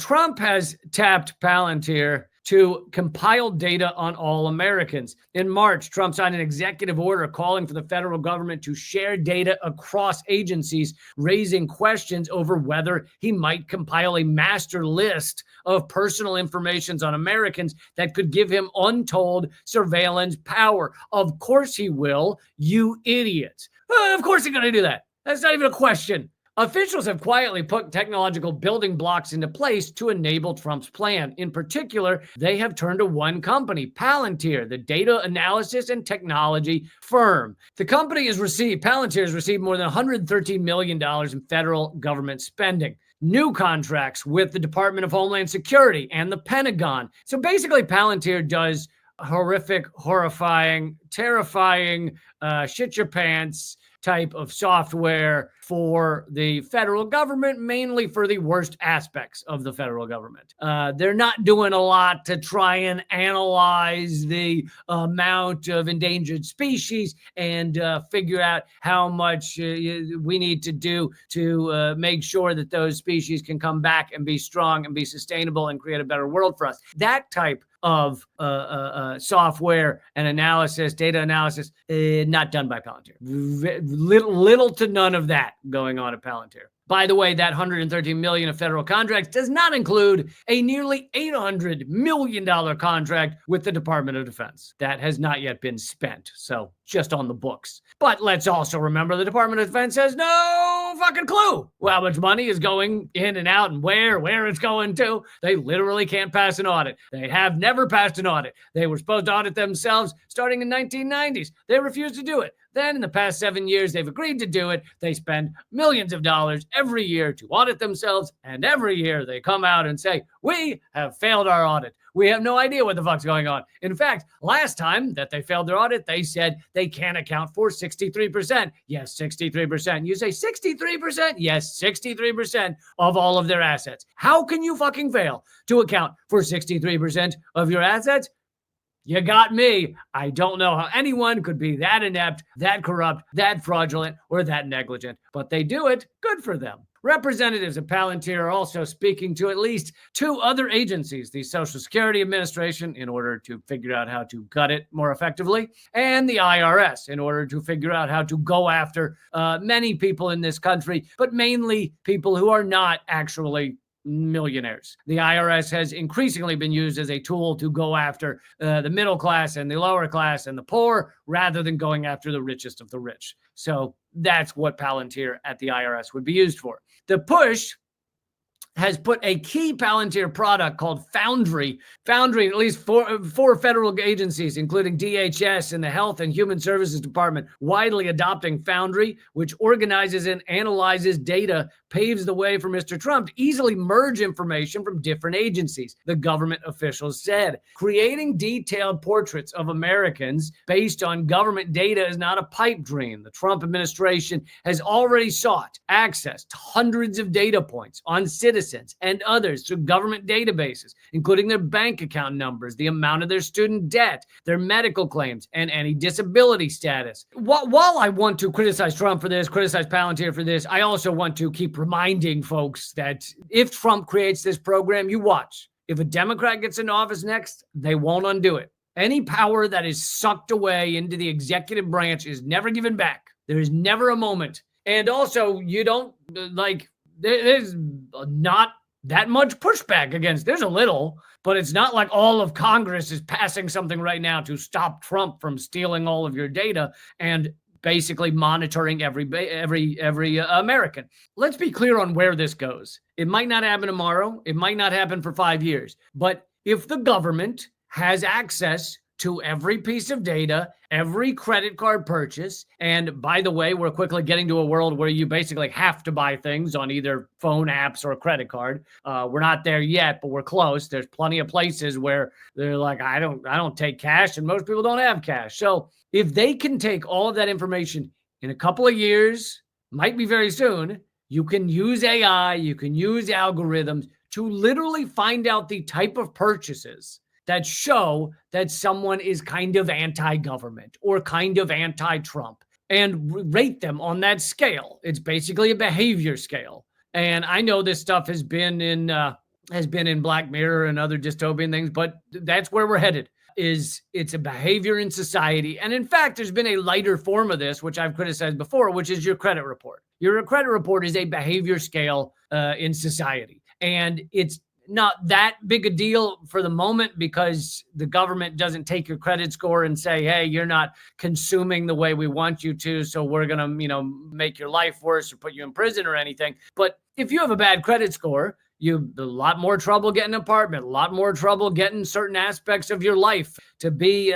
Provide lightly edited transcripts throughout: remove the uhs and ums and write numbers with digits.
Trump has tapped Palantir to compile data on all Americans. In March, Trump signed an executive order calling for the federal government to share data across agencies, raising questions over whether he might compile a master list of personal information on Americans that could give him untold surveillance power. Of course he will, you idiots. Of course he's going to do that. That's not even a question. Officials have quietly put technological building blocks into place to enable Trump's plan. In particular, they have turned to one company, Palantir, the data analysis and technology firm. The company Palantir has received more than $113 million in federal government spending. New contracts with the Department of Homeland Security and the Pentagon. So basically, Palantir does horrific, horrifying, terrifying, shit your pants type of software for the federal government, mainly for the worst aspects of the federal government. They're not doing a lot to try and analyze the amount of endangered species and figure out how much we need to do to make sure that those species can come back and be strong and be sustainable and create a better world for us. That type of software and analysis, data analysis, not done by Palantir. Little to none of that going on at Palantir. By the way, that $113 million of federal contracts does not include a nearly $800 million contract with the Department of Defense. That has not yet been spent, so just on the books. But let's also remember the Department of Defense has no fucking clue how much money is going in and out and where it's going to. They literally can't pass an audit. They have never passed an audit. They were supposed to audit themselves starting in the 1990s. They refused to do it. Then in the past 7 years, they've agreed to do it. They spend millions of dollars every year to audit themselves. And every year they come out and say, we have failed our audit. We have no idea what the fuck's going on. In fact, last time that they failed their audit, they said they can't account for 63%. Yes, 63%. You say 63%? Yes, 63% of all of their assets. How can you fucking fail to account for 63% of your assets? You got me. I don't know how anyone could be that inept, that corrupt, that fraudulent, or that negligent, but they do it. Good for them. Representatives of Palantir are also speaking to at least two other agencies, the Social Security Administration, in order to figure out how to gut it more effectively, and the IRS, in order to figure out how to go after many people in this country, but mainly people who are not actually millionaires. The IRS has increasingly been used as a tool to go after the middle class and the lower class and the poor, rather than going after the richest of the rich. So that's what Palantir at the IRS would be used for. The push has put a key Palantir product called Foundry. Foundry, at least four federal agencies, including DHS and the Health and Human Services Department, widely adopting Foundry, which organizes and analyzes data, paves the way for Mr. Trump to easily merge information from different agencies, the government officials said. Creating detailed portraits of Americans based on government data is not a pipe dream. The Trump administration has already sought access to hundreds of data points on citizens and others through government databases, including their bank account numbers, the amount of their student debt, their medical claims, and any disability status. While I want to criticize Trump for this, criticize Palantir for this, I also want to keep reminding folks that if Trump creates this program, you watch. If a Democrat gets into office next, they won't undo it. Any power that is sucked away into the executive branch is never given back. There is never a moment. And also, you don't, there's not that much pushback against. There's a little, but it's not like all of Congress is passing something right now to stop Trump from stealing all of your data and basically monitoring every American. Let's be clear on where this goes. It might not happen tomorrow. It might not happen for 5 years. But if the government has access to every piece of data, every credit card purchase. And by the way, we're quickly getting to a world where you basically have to buy things on either phone apps or a credit card. We're not there yet, but we're close. There's plenty of places where they're like, I don't take cash, and most people don't have cash. So if they can take all of that information in a couple of years, might be very soon, you can use AI, you can use algorithms to literally find out the type of purchases that show that someone is kind of anti-government or kind of anti-Trump, and rate them on that scale. It's basically a behavior scale. And I know this stuff has been in has been in Black Mirror and other dystopian things, but that's where we're headed. It's a behavior in society. And in fact, there's been a lighter form of this, which I've criticized before, which is your credit report. Your credit report is a behavior scale in society. And it's not that big a deal for the moment because the government doesn't take your credit score and say, hey, you're not consuming the way we want you to, so we're going to, make your life worse or put you in prison or anything. But if you have a bad credit score, you have a lot more trouble getting an apartment, a lot more trouble getting certain aspects of your life to be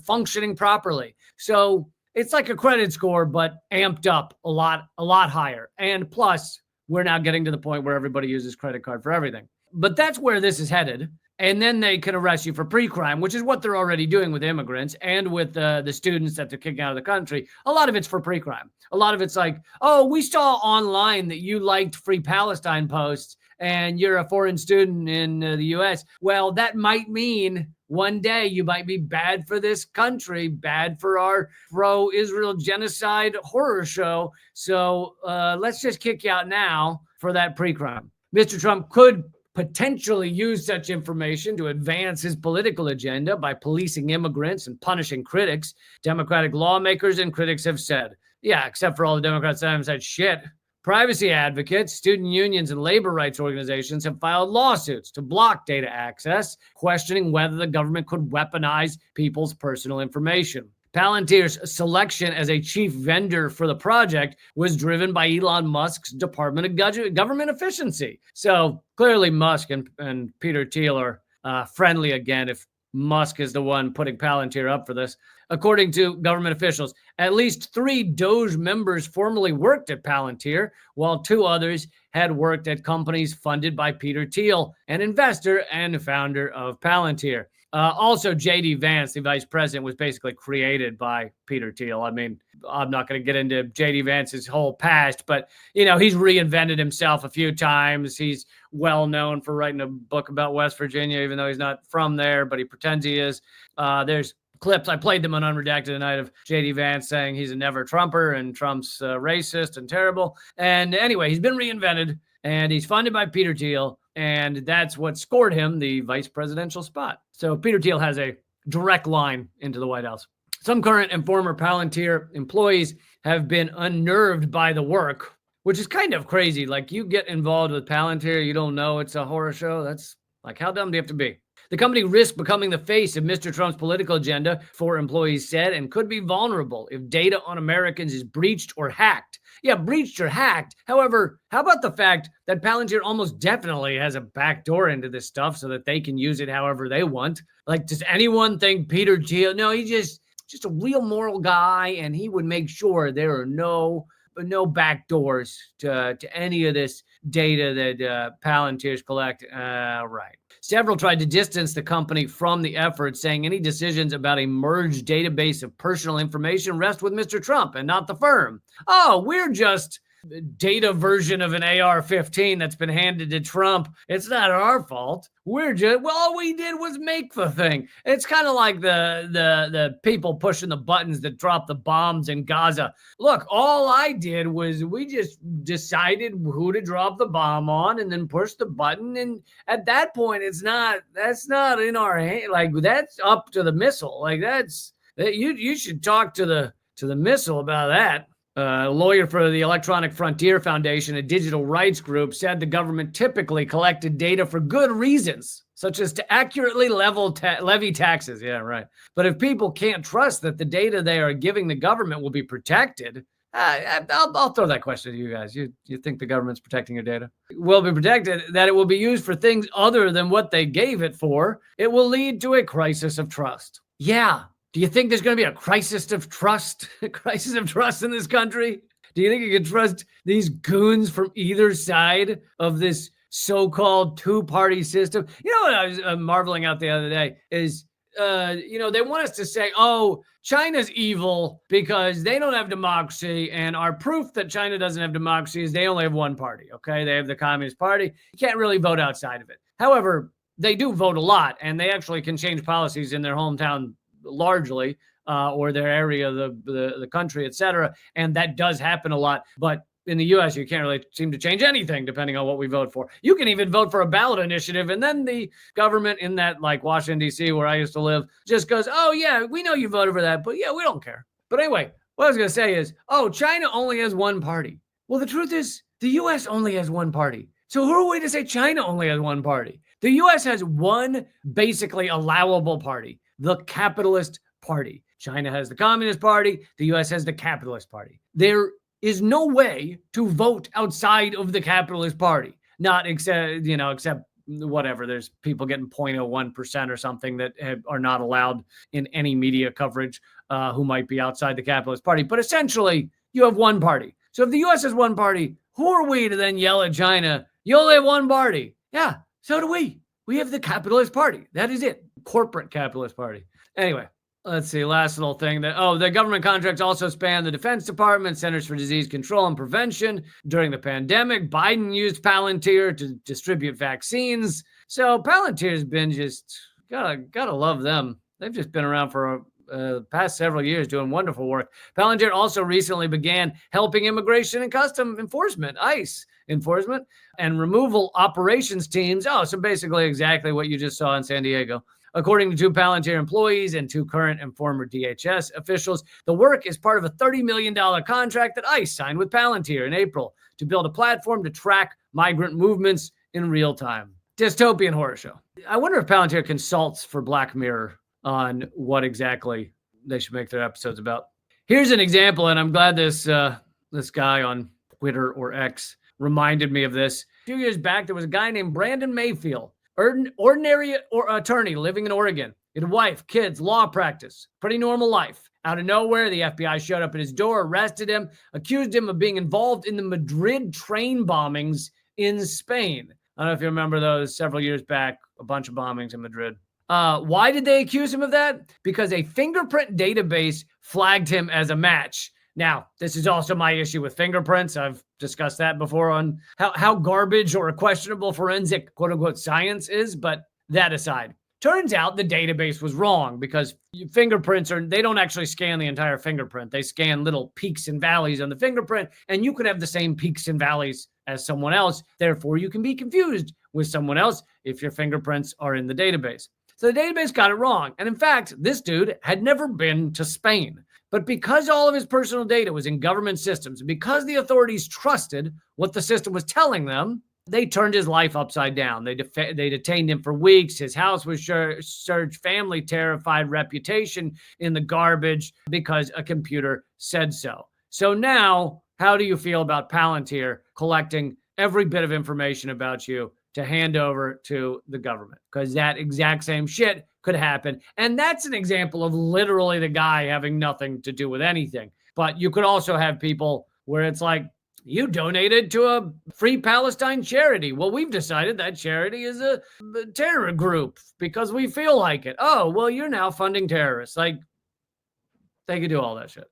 functioning properly. So it's like a credit score, but amped up a lot higher. And plus, we're now getting to the point where everybody uses credit card for everything. But that's where this is headed. And then they can arrest you for pre-crime, which is what they're already doing with immigrants and with the students that they're kicking out of the country. A lot of it's for pre-crime. A lot of it's like, oh, we saw online that you liked Free Palestine posts and you're a foreign student in the U.S. Well, that might mean one day you might be bad for this country, bad for our pro-Israel genocide horror show. So let's just kick you out now for that pre-crime. Mr. Trump could potentially use such information to advance his political agenda by policing immigrants and punishing critics. Democratic lawmakers and critics have said. Yeah, except for all the Democrats that haven't said shit. Privacy advocates, student unions, and labor rights organizations have filed lawsuits to block data access, questioning whether the government could weaponize people's personal information. Palantir's selection as a chief vendor for the project was driven by Elon Musk's Department of Government Efficiency. So clearly Musk and Peter Thiel are friendly again if Musk is the one putting Palantir up for this. According to government officials, at least 3 DOGE members formerly worked at Palantir, while 2 others had worked at companies funded by Peter Thiel, an investor and founder of Palantir. Also, J.D. Vance, the vice president, was basically created by Peter Thiel. I mean, I'm not going to get into J.D. Vance's whole past, but, he's reinvented himself a few times. He's well known for writing a book about West Virginia, even though he's not from there, but he pretends he is. There's clips, I played them on Unredacted Tonight, of J.D. Vance saying he's a never Trumper and Trump's racist and terrible. And anyway, he's been reinvented and he's funded by Peter Thiel. And that's what scored him the vice presidential spot. So Peter Thiel has a direct line into the White House. Some current and former Palantir employees have been unnerved by the work, which is kind of crazy. Like, you get involved with Palantir, you don't know it's a horror show. That's like, how dumb do you have to be? The company risks becoming the face of Mr. Trump's political agenda, 4 employees said, and could be vulnerable if data on Americans is breached or hacked. Yeah, breached or hacked. However, how about the fact that Palantir almost definitely has a backdoor into this stuff so that they can use it however they want? Like, does anyone think Peter Thiel? No, he's just a real moral guy, and he would make sure there are no backdoors to any of this data that Palantirs collect. Right. Several tried to distance the company from the effort, saying any decisions about a merged database of personal information rest with Mr. Trump and not the firm. Oh, we're just a data version of an AR-15 that's been handed to Trump. It's not our fault. All we did was make the thing. It's kind of like the people pushing the buttons that drop the bombs in Gaza. Look, all I did was we just decided who to drop the bomb on and then push the button. And at that point, that's not in our hand. Like, that's up to the missile. Like, you should talk to the missile about that. A lawyer for the Electronic Frontier Foundation, a digital rights group, said the government typically collected data for good reasons, such as to accurately levy taxes. Yeah, right. But if people can't trust that the data they are giving the government will be protected, I'll throw that question to you guys. You think the government's protecting your data? Will be protected, that it will be used for things other than what they gave it for. It will lead to a crisis of trust. Yeah. Do you think there's going to be a crisis of trust? A crisis of trust in this country? Do you think you can trust these goons from either side of this so-called two-party system? You know what I was marveling out the other day is, they want us to say, oh, China's evil because they don't have democracy, and our proof that China doesn't have democracy is they only have one party, okay? They have the Communist Party. You can't really vote outside of it. However, they do vote a lot, and they actually can change policies in their hometown largely, or their area of the country, et cetera. And that does happen a lot. But in the US, you can't really seem to change anything depending on what we vote for. You can even vote for a ballot initiative, and then the government in that, like Washington, D.C., where I used to live, just goes, oh, yeah, we know you voted for that, but yeah, we don't care. But anyway, what I was going to say is, oh, China only has one party. Well, the truth is, the US only has one party. So who are we to say China only has one party? The US has one basically allowable party, the Capitalist Party. China has the Communist Party. The US has the Capitalist Party. There is no way to vote outside of the Capitalist Party. Not except whatever. There's people getting 0.01% or something that are not allowed in any media coverage who might be outside the Capitalist Party. But essentially, you have one party. So if the US has one party, who are we to then yell at China, you only have one party? Yeah, so do we. We have the Capitalist Party. That is it. Corporate Capitalist Party. Anyway, let's see. Last little thing. The government contracts also span the Defense Department, Centers for Disease Control and Prevention. During the pandemic, Biden used Palantir to distribute vaccines. So Palantir's been just, gotta love them. They've just been around for past several years doing wonderful work. Palantir also recently began helping Immigration and Customs Enforcement, ICE enforcement, and removal operations teams. Oh, so basically exactly what you just saw in San Diego. According to 2 Palantir employees and 2 current and former DHS officials, the work is part of a $30 million contract that ICE signed with Palantir in April to build a platform to track migrant movements in real time. Dystopian horror show. I wonder if Palantir consults for Black Mirror on what exactly they should make their episodes about. Here's an example, and I'm glad this guy on Twitter or X reminded me of this. A few years back, there was a guy named Brandon Mayfield, ordinary attorney living in Oregon. He had a wife, kids, law practice, pretty normal life. Out of nowhere, the FBI showed up at his door, arrested him, accused him of being involved in the Madrid train bombings in Spain. I don't know if you remember those several years back, a bunch of bombings in Madrid. Why did they accuse him of that? Because a fingerprint database flagged him as a match. Now, this is also my issue with fingerprints. I've discussed that before on how garbage or questionable forensic quote-unquote science is, but that aside. Turns out the database was wrong because fingerprints they don't actually scan the entire fingerprint. They scan little peaks and valleys on the fingerprint, and you could have the same peaks and valleys as someone else. Therefore, you can be confused with someone else if your fingerprints are in the database. So the database got it wrong. And in fact, this dude had never been to Spain. But because all of his personal data was in government systems, and because the authorities trusted what the system was telling them, they turned his life upside down. They detained him for weeks. His house was searched, family terrified, reputation in the garbage because a computer said so. So now, how do you feel about Palantir collecting every bit of information about you to hand over to the government? Because that exact same shit could happen. And that's an example of literally the guy having nothing to do with anything. But you could also have people where it's like, you donated to a Free Palestine charity. Well, we've decided that charity is a terror group because we feel like it. Oh, well, you're now funding terrorists. Like, they could do all that shit.